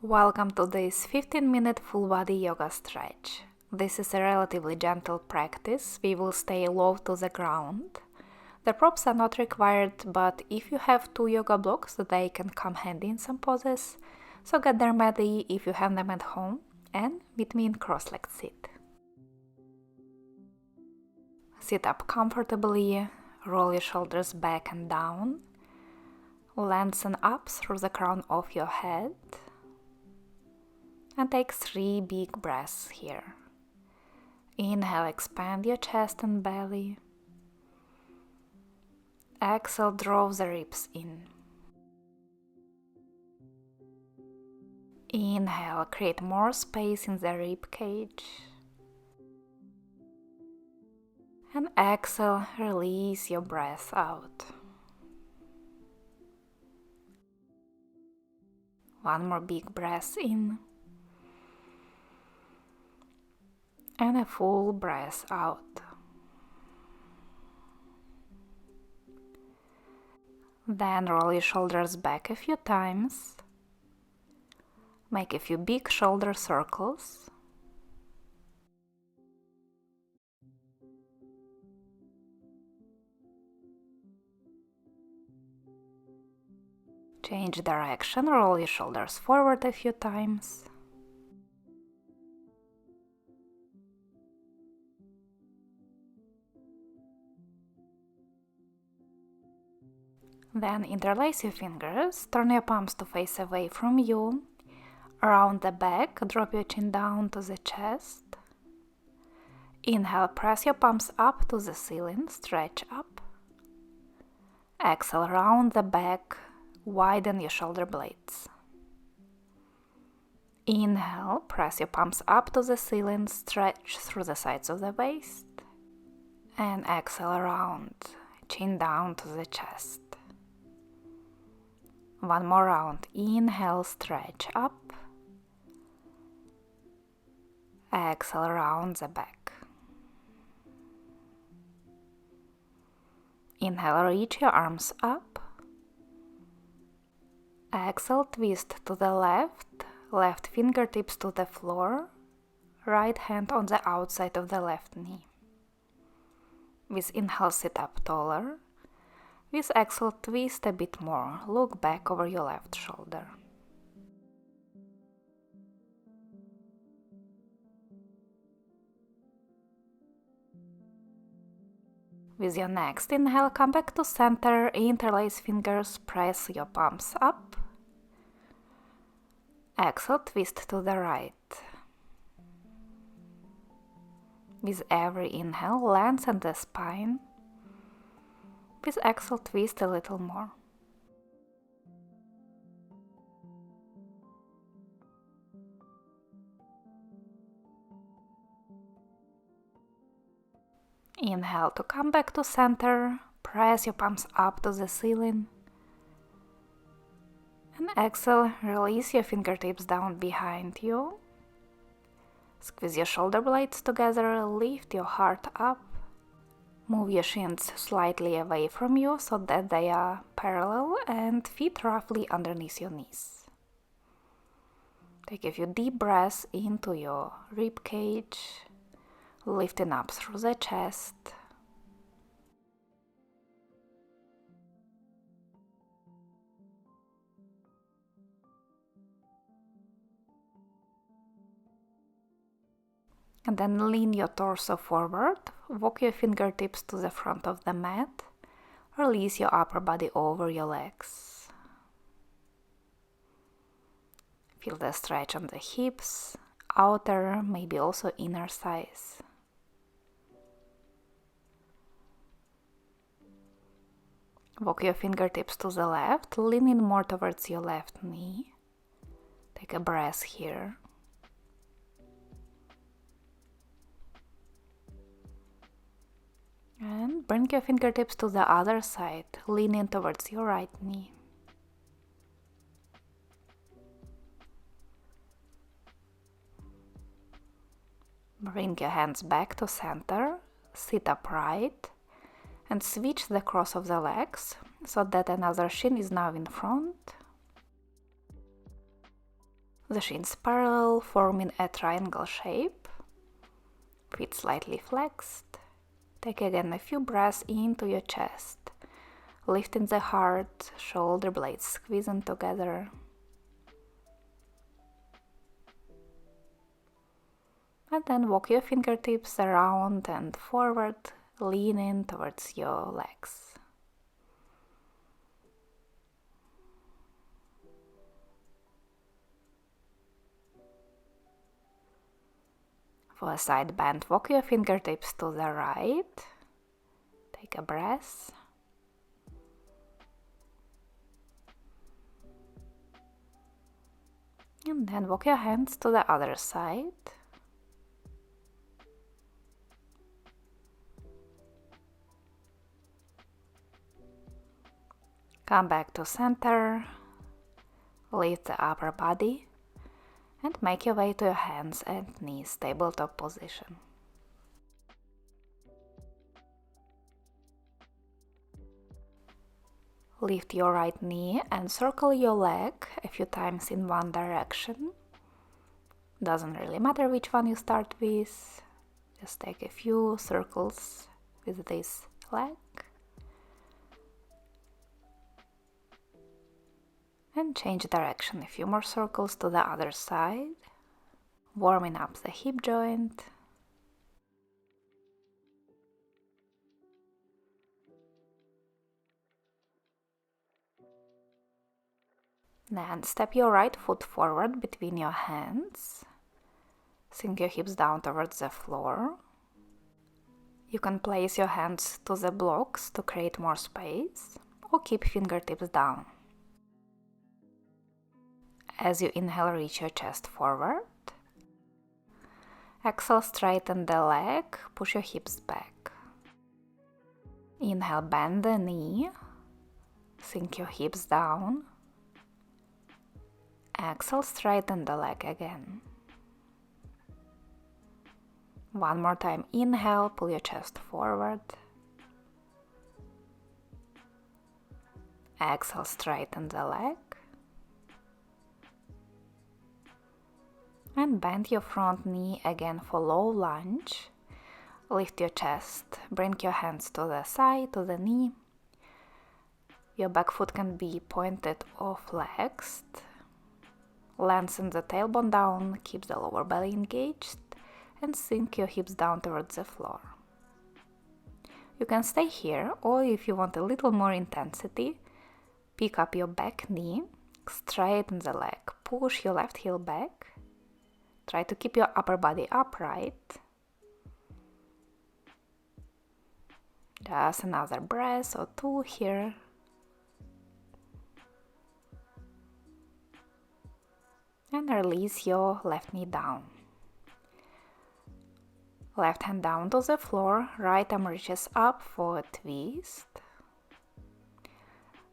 Welcome to this 15-minute full body yoga stretch. This is a relatively gentle practice. We will stay low to the ground. The props are not required, but if you have two yoga blocks, they can come handy in some poses. So get them ready if you have them at home, and meet me in cross-legged sit. Sit up comfortably, roll your shoulders back and down, lengthen up through the crown of your head, and take 3 big breaths here. Inhale, expand your chest and belly. Exhale, draw the ribs in. Inhale, create more space in the rib cage. And exhale, release your breath out. One more big breath in. And a full breath out. Then roll your shoulders back a few times. Make a few big shoulder circles. Change direction, roll your shoulders forward a few times. Then interlace your fingers, turn your palms to face away from you. Around the back, drop your chin down to the chest. Inhale, press your palms up to the ceiling, stretch up. Exhale, round the back, widen your shoulder blades. Inhale, press your palms up to the ceiling, stretch through the sides of the waist. And exhale, round, chin down to the chest. One more round. Inhale, stretch up. Exhale, round the back. Inhale, reach your arms up. Exhale, twist to the left, left fingertips to the floor, right hand on the outside of the left knee. With inhale, sit up taller. With exhale, twist a bit more, look back over your left shoulder. With your next inhale, come back to center, interlace fingers, press your palms up. Exhale, twist to the right. With every inhale, lengthen the spine. With exhale, twist a little more. Inhale to come back to center, press your palms up to the ceiling. And exhale, release your fingertips down behind you. Squeeze your shoulder blades together, lift your heart up. Move your shins slightly away from you so that they are parallel and feet roughly underneath your knees. Take a few deep breaths into your rib cage, lifting up through the chest. And then lean your torso forward, walk your fingertips to the front of the mat, release your upper body over your legs. Feel the stretch on the hips, outer, maybe also inner thighs. Walk your fingertips to the left, leaning more towards your left knee. Take a breath here. And bring your fingertips to the other side, leaning towards your right knee. Bring your hands back to center, sit upright, and switch the cross of the legs so that another shin is now in front. The shins parallel, forming a triangle shape. Feet slightly flexed. Take again a few breaths into your chest. Lifting the heart, shoulder blades squeezing together. And then walk your fingertips around and forward, leaning towards your legs. For a side bend, walk your fingertips to the right. Take a breath. And then walk your hands to the other side. Come back to center. Lift the upper body. And make your way to your hands and knees, tabletop position. Lift your right knee and circle your leg a few times in one direction. Doesn't really matter which one you start with, just take a few circles with this leg. And change direction, a few more circles to the other side, warming up the hip joint. Then step your right foot forward between your hands. Sink your hips down towards the floor. You can place your hands to the blocks to create more space, or keep fingertips down. As you inhale, reach your chest forward. Exhale, straighten the leg, push your hips back. Inhale, bend the knee, sink your hips down. Exhale, straighten the leg again. One more time, inhale, pull your chest forward. Exhale, straighten the leg. And bend your front knee again for low lunge. Lift your chest, bring your hands to the side, to the knee. Your back foot can be pointed or flexed. Lengthen the tailbone down, keep the lower belly engaged, and sink your hips down towards the floor. You can stay here, or if you want a little more intensity, pick up your back knee, straighten the leg, push your left heel back. Try to keep your upper body upright. Just another breath or two here. And release your left knee down. Left hand down to the floor, right arm reaches up for a twist.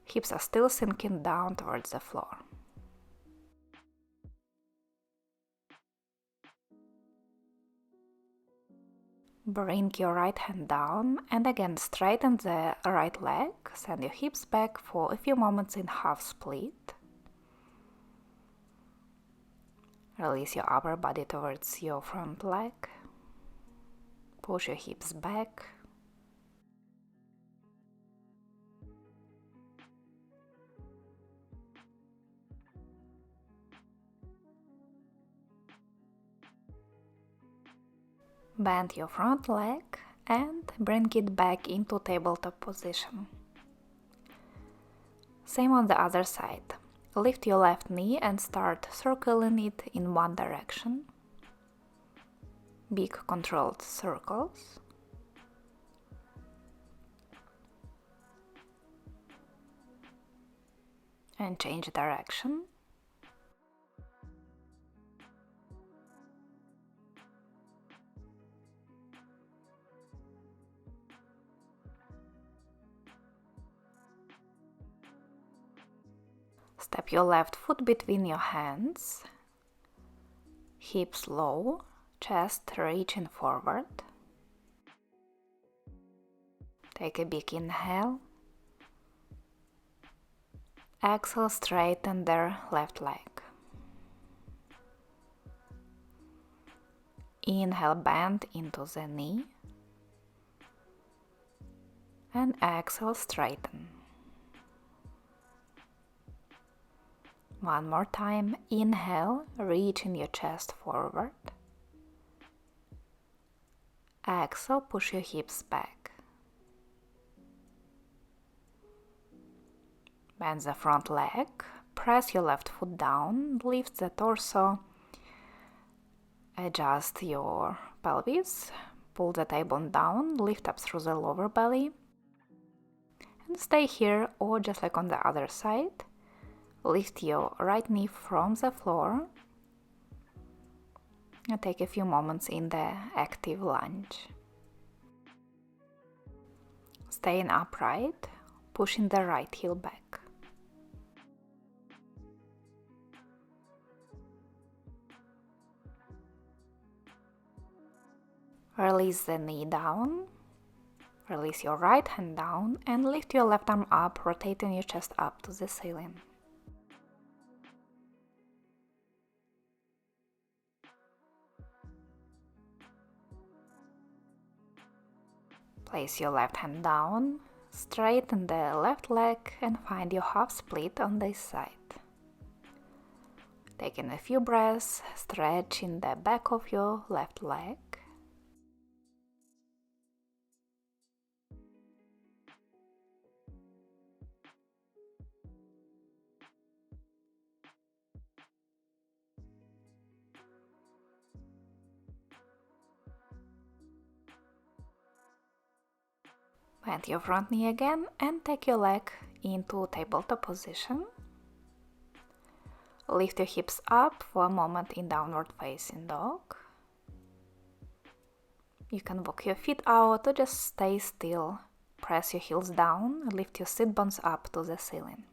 Hips are still sinking down towards the floor. Bring your right hand down and again straighten the right leg. Send your hips back for a few moments in half split. Release your upper body towards your front leg. Push your hips back. Bend your front leg and bring it back into tabletop position. Same on the other side. Lift your left knee and start circling it in one direction. Big controlled circles. And change direction. Step your left foot between your hands, hips low, chest reaching forward. Take a big inhale. Exhale, straighten the left leg. Inhale, bend into the knee. And exhale, straighten. One more time. Inhale, reaching your chest forward. Exhale, push your hips back. Bend the front leg. Press your left foot down. Lift the torso. Adjust your pelvis. Pull the tailbone down. Lift up through the lower belly. And stay here, or just like on the other side. Lift your right knee from the floor. And take a few moments in the active lunge. Staying upright, pushing the right heel back. Release the knee down. Release your right hand down and lift your left arm up, rotating your chest up to the ceiling. Place your left hand down, straighten the left leg and find your half split on this side. Taking a few breaths, stretching the back of your left leg. Bend your front knee again and take your leg into tabletop position. Lift your hips up for a moment in downward facing dog. You can walk your feet out or just stay still. Press your heels down and lift your sit bones up to the ceiling.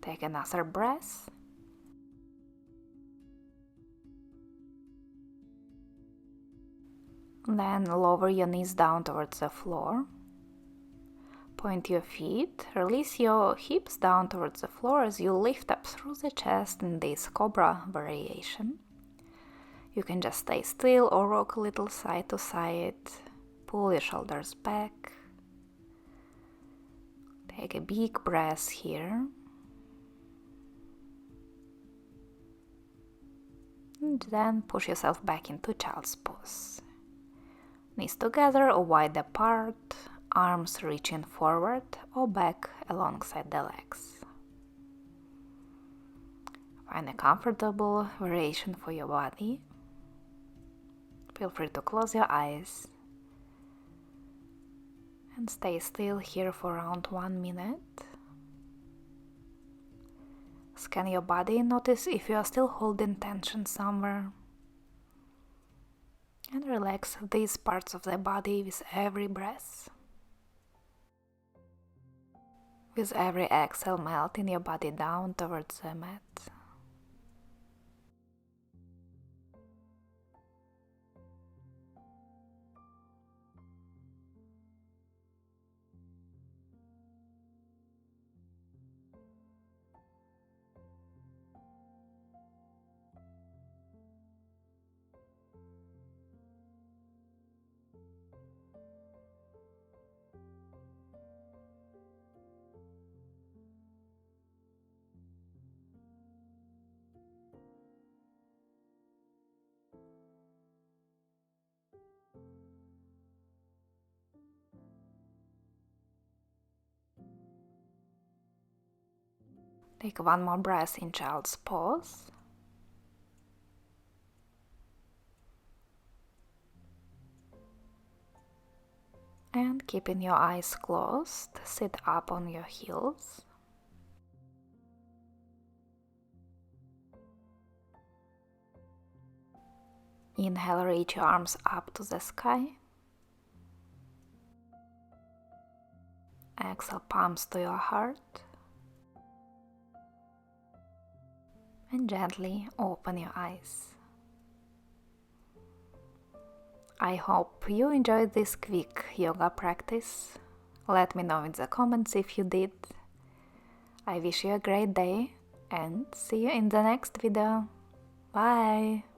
Take another breath. Then lower your knees down towards the floor. Point your feet, release your hips down towards the floor as you lift up through the chest in this cobra variation. You can just stay still or rock a little side to side. Pull your shoulders back. Take a big breath here. And then push yourself back into child's pose. Knees together or wide apart, arms reaching forward or back alongside the legs. Find a comfortable variation for your body. Feel free to close your eyes and stay still here for around 1 minute. Scan your body, notice if you are still holding tension somewhere. And relax these parts of the body with every breath. With every exhale, melting your body down towards the mat. Take one more breath in child's pose. And keeping your eyes closed, sit up on your heels. Inhale, reach your arms up to the sky. Exhale, palms to your heart. And gently open your eyes. I hope you enjoyed this quick yoga practice. Let me know in the comments if you did. I wish you a great day and see you in the next video. Bye!